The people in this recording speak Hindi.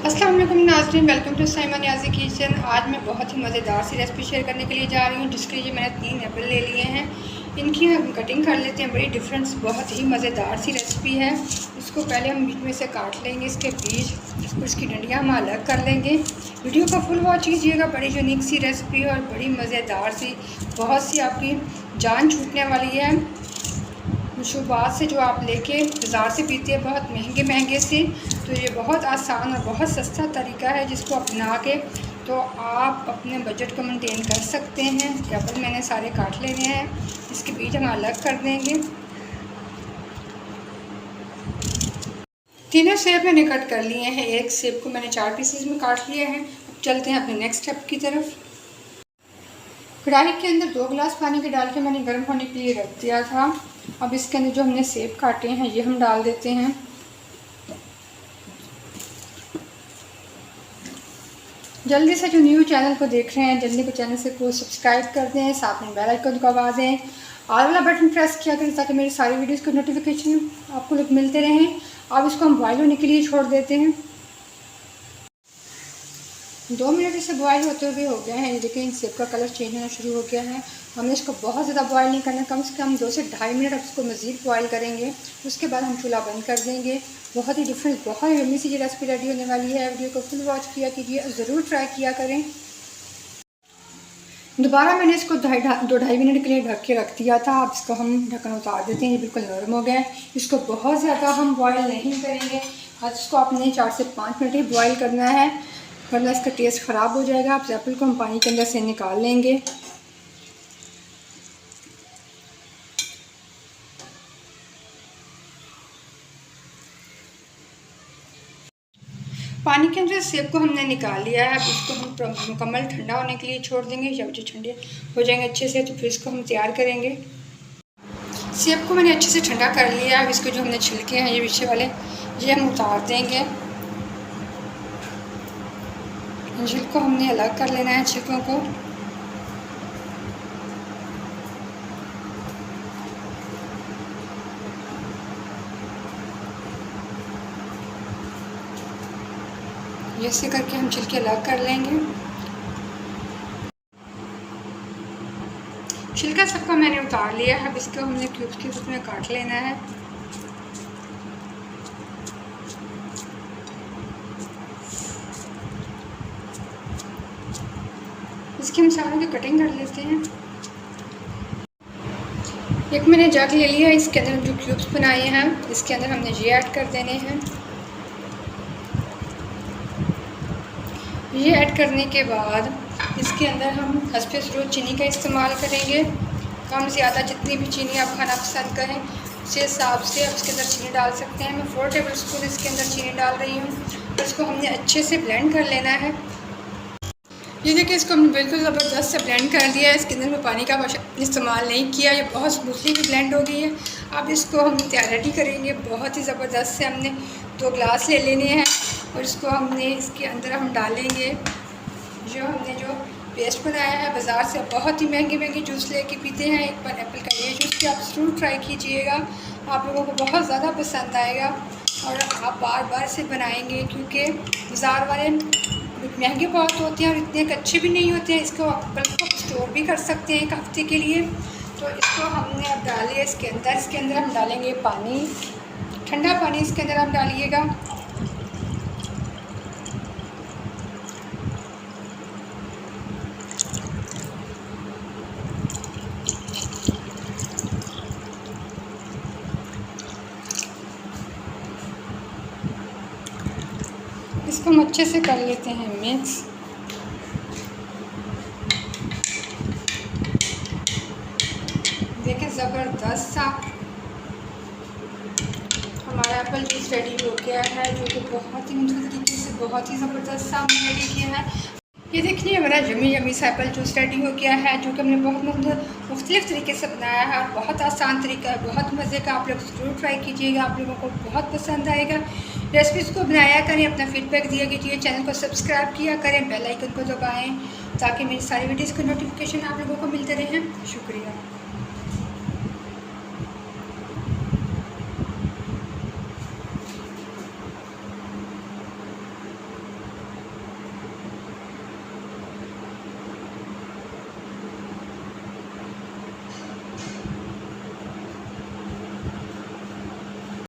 अस्सलाम वालेकुम नाज़रीन, welcome to Saima Niazi kitchen. आज मैं बहुत ही मज़ेदार सी रेसिपी शेयर करने के लिए जा रही हूँ, जिसके लिए मैंने 3 एप्पल ले लिए हैं। इनकी हम कटिंग कर लेते हैं। बड़ी डिफरेंट, बहुत ही मज़ेदार सी रेसिपी है। इसको पहले हम बीच में से काट लेंगे, इसके बीज और इसकी डंडियाँ हम अलग कर लेंगे। वीडियो को फुल वॉच कीजिएगा। बड़ी यूनिक सी रेसिपी है और बड़ी मज़ेदार सी, बहुत सी आपकी जान छूटने वाली है। मशरूबात से जो आप लेके बाज़ार से पीते हैं बहुत महंगे से, तो ये बहुत आसान और बहुत सस्ता तरीका है, जिसको अपना के तो आप अपने बजट को मेंटेन कर सकते हैं। एप्पल मैंने सारे काट लेने हैं, इसके बीज हम अलग कर देंगे। तीनों सेब मैंने कट कर लिए हैं। एक सेब को मैंने 4 पीसेस में काट लिया है। अब चलते हैं अपने नेक्स्ट स्टेप की तरफ। कढ़ाई के अंदर 2 गिलास पानी के डाल के मैंने गर्म होने के लिए रख दिया था। अब इसके अंदर जो हमने सेब काटे हैं ये हम डाल देते हैं। जल्दी से जो न्यू चैनल को देख रहे हैं, जल्दी को चैनल से को सब्सक्राइब कर दें, साथ में बेल आइकन को दबा दें, ऑल वाला बटन प्रेस किया करें ताकि मेरी सारी वीडियोस के नोटिफिकेशन आपको लोग मिलते रहें। अब इसको हम बॉयल होने के लिए छोड़ देते हैं। 2 मिनट इसे बॉयल होते हुए हो गया है। ये देखिए, सेब का कलर चेंज होना शुरू हो गया है। हमने इसको बहुत ज़्यादा बॉयल नहीं करना, कम से कम 2 से ढाई मिनट अब इसको मज़ीद बॉयल करेंगे। उसके बाद हम चूल्हा बंद कर देंगे। बहुत ही डिफरेंट, बहुत यम्मी सी ये रेसिपी रेडी होने वाली है। वीडियो को फुल वॉच किया कीजिए, ज़रूर ट्राई किया करें। दोबारा मैंने इसको 2-2.5 मिनट के लिए ढक के रख दिया था। अब इसको हम ढक्कन उतार देते हैं। ये बिल्कुल नरम हो गया है। इसको बहुत ज़्यादा हम बॉयल नहीं करेंगे। आज इसको आपने 4 से 5 मिनट ही बॉयल करना है, वरना इसका टेस्ट ख़राब हो जाएगा। अब एप्पल को हम पानी के अंदर से निकाल लेंगे। पानी के अंदर सेब को हमने निकाल लिया है। अब इसको हम मुकम्मल ठंडा होने के लिए छोड़ देंगे। जब जो ठंडे हो जाएंगे अच्छे से, तो फिर इसको हम तैयार करेंगे। सेब को मैंने अच्छे से ठंडा कर लिया है। अब इसको जो हमने छिलके हैं ये पीछे वाले, ये हम उतार देंगे। छिलको हमने अलग कर लेना है, छिलकों को। ऐसे करके हम छिलके अलग कर लेंगे। छिलका सबका मैंने उतार लिया है। अब इसको हमने क्यूब्स के रूप में काट लेना है। इसकी हम सारों की कटिंग कर लेते हैं। एक मैंने जग ले लिया है। इसके अंदर जो क्यूब्स बनाए हैं इसके अंदर हमने ये ऐड कर देने हैं। ये ऐड करने के बाद इसके अंदर हम हस्बे ज़रूरत चीनी का इस्तेमाल करेंगे। कम ज़्यादा जितनी भी चीनी आप खाना पसंद करें उस हिसाब से आप इसके अंदर चीनी डाल सकते हैं। मैं 4 टेबल स्पून इसके अंदर चीनी डाल रही हूँ। इसको हमने अच्छे से ब्लेंड कर लेना है। ये देखिए, इसको हमने बिल्कुल ज़बरदस्त से ब्लेंड कर दिया है। इसके अंदर में पानी का इस्तेमाल नहीं किया। ये बहुत स्मूथली भी ब्लेंड हो गई है। अब इसको हम तैयार रेडी करेंगे। बहुत ही ज़बरदस्त से हमने 2 गिलास ले लेने हैं और इसको हमने इसके अंदर हम डालेंगे। जो हमने जो पेस्ट बनाया है, बाज़ार से बहुत ही महंगे जूस लेके पीते हैं। एक बार एप्पल का ये जूस भी आप ज़रूर ट्राई कीजिएगा। आप लोगों को बहुत ज़्यादा पसंद आएगा और आप बार बार से बनाएंगे, क्योंकि बाज़ार वाले महंगे बहुत होते हैं और इतने अच्छे भी नहीं होते हैं। इसको आप स्टोर भी कर सकते हैं 1 हफ्ते के लिए। तो इसको हमने अब डालिए इसके अंदर हम डालेंगे पानी, ठंडा पानी इसके अंदर आप डालिएगा। इसको हम अच्छे से कर लेते हैं मिक्स। देखिए, ज़बरदस्त सा हमारा एप्पल जूस रेडी हो गया है, जो कि बहुत ही मुश्किल तरीके से बहुत ही ज़बरदस्त सा हमने रेडी किया है। ये देखिए, हमारा यम्मी सा एप्पल जूस रेडी हो गया है, जो कि हमने बहुत मुख्तलिफ़ तरीके से बनाया है और बहुत आसान तरीका है, बहुत मज़े का। आप लोग ज़रूर ट्राई कीजिएगा, आप लोगों को बहुत पसंद आएगा। रेसिपीज़ को बनाया करें, अपना फीडबैक दिया कीजिए, चैनल को सब्सक्राइब किया करें, बेल आइकन को दबाएं ताकि मेरी सारी वीडियोज़ के नोटिफिकेशन आप लोगों को मिलते रहें। शुक्रिया।